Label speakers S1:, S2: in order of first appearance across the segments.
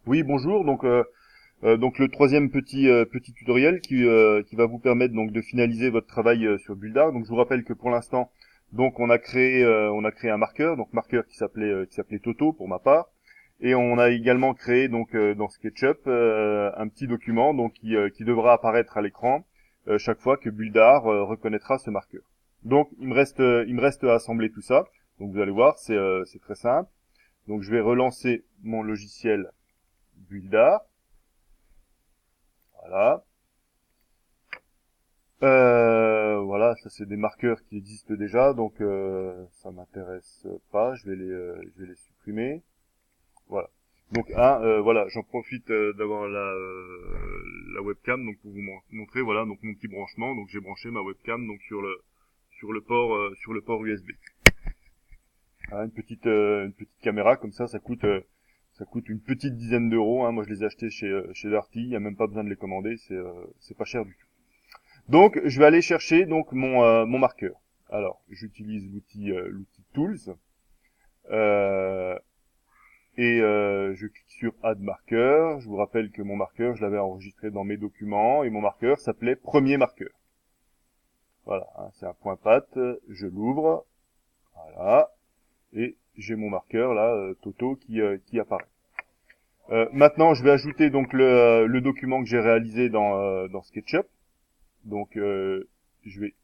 S1: Oui, bonjour. Donc le troisième petit tutoriel qui va vous permettre donc de finaliser votre travail sur Buildar. Donc je vous rappelle que pour l'instant, donc on a créé un marqueur, donc marqueur qui s'appelait Toto pour ma part, et on a également créé donc dans SketchUp un petit document donc qui devra apparaître à l'écran chaque fois que Buildar reconnaîtra ce marqueur. Donc il me reste à assembler tout ça. Donc vous allez voir, c'est très simple. Donc je vais relancer mon logiciel Buildar. Voilà. Voilà, ça c'est des marqueurs qui existent déjà, donc ça m'intéresse pas. Je vais les supprimer. Voilà. Donc voilà, j'en profite d'avoir la webcam donc pour vous montrer voilà donc mon petit branchement. Donc j'ai branché ma webcam donc sur le port USB. Voilà, une petite caméra comme ça coûte une petite dizaine d'euros. Hein. Moi je les ai achetés chez Darty. Il y a même pas besoin de les commander, c'est pas cher du tout. Donc, je vais aller chercher donc mon marqueur. Alors, j'utilise l'outil Tools euh, et je clique sur Add marqueur. Je vous rappelle que mon marqueur, je l'avais enregistré dans mes documents et mon marqueur s'appelait premier marqueur. Voilà, hein, c'est un point patte. Je l'ouvre, voilà, et j'ai mon marqueur là, Toto, qui apparaît. Maintenant, je vais ajouter donc le document que j'ai réalisé dans SketchUp. Donc, je vais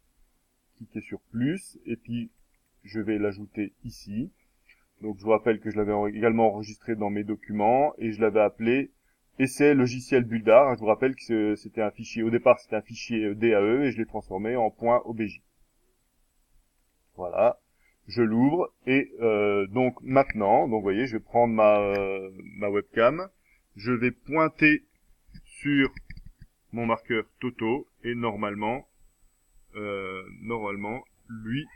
S1: cliquer sur plus et puis je vais l'ajouter ici. Donc je vous rappelle que je l'avais également enregistré dans mes documents et je l'avais appelé essai logiciel Buildar. Je vous rappelle que c'était un fichier, au départ c'était un fichier DAE et je l'ai transformé en .obj. Voilà, je l'ouvre et donc maintenant, donc vous voyez, je vais prendre ma webcam, je vais pointer sur mon marqueur Toto et normalement, lui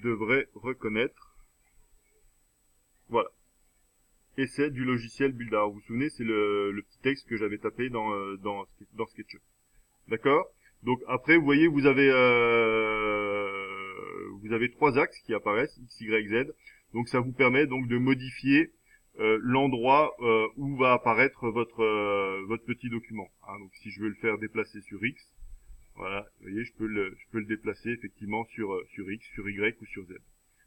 S1: devrait reconnaître. Voilà. Essai du logiciel Buildar. Vous vous souvenez, c'est le petit texte que j'avais tapé dans SketchUp. D'accord. Donc après, vous voyez, vous avez trois axes qui apparaissent, X, Y, Z. Donc ça vous permet donc de modifier l'endroit où va apparaître votre petit document. Hein, donc si je veux le faire déplacer sur X, voilà, vous voyez, je peux le déplacer effectivement sur X, sur Y ou sur Z.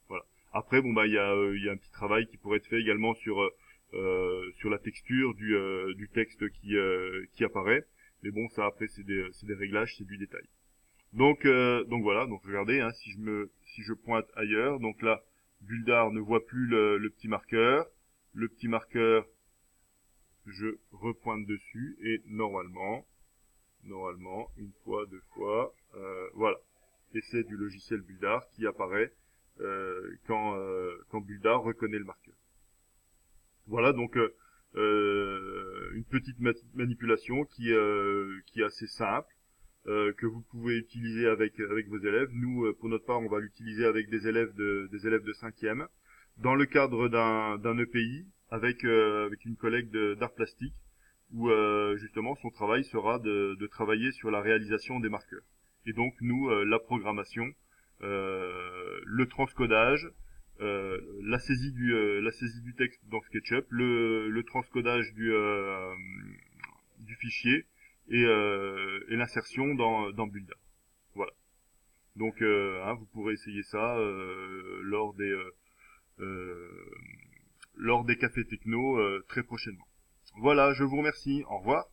S1: Voilà. Après, bon bah il y a un petit travail qui pourrait être fait également sur la texture du texte qui apparaît. Mais bon, ça après c'est des réglages, c'est du détail. Donc voilà, donc regardez, hein, si je pointe ailleurs, donc là, Buildar ne voit plus le petit marqueur. Le petit marqueur, je repointe dessus et normalement, une fois, deux fois, voilà. Essai du logiciel Buildar qui apparaît quand Buildar reconnaît le marqueur. Voilà donc une petite manipulation qui est assez simple, que vous pouvez utiliser avec vos élèves. Nous, pour notre part, on va l'utiliser avec des élèves de 5e, dans le cadre d'un EPI, avec une collègue d'art plastique, où justement son travail sera de travailler sur la réalisation des marqueurs. Et donc nous, la programmation, le transcodage, la saisie du texte dans SketchUp, le transcodage du fichier et l'insertion dans Builder. Voilà. Donc hein, vous pourrez essayer ça lors des cafés techno très prochainement. Voilà, je vous remercie. Au revoir.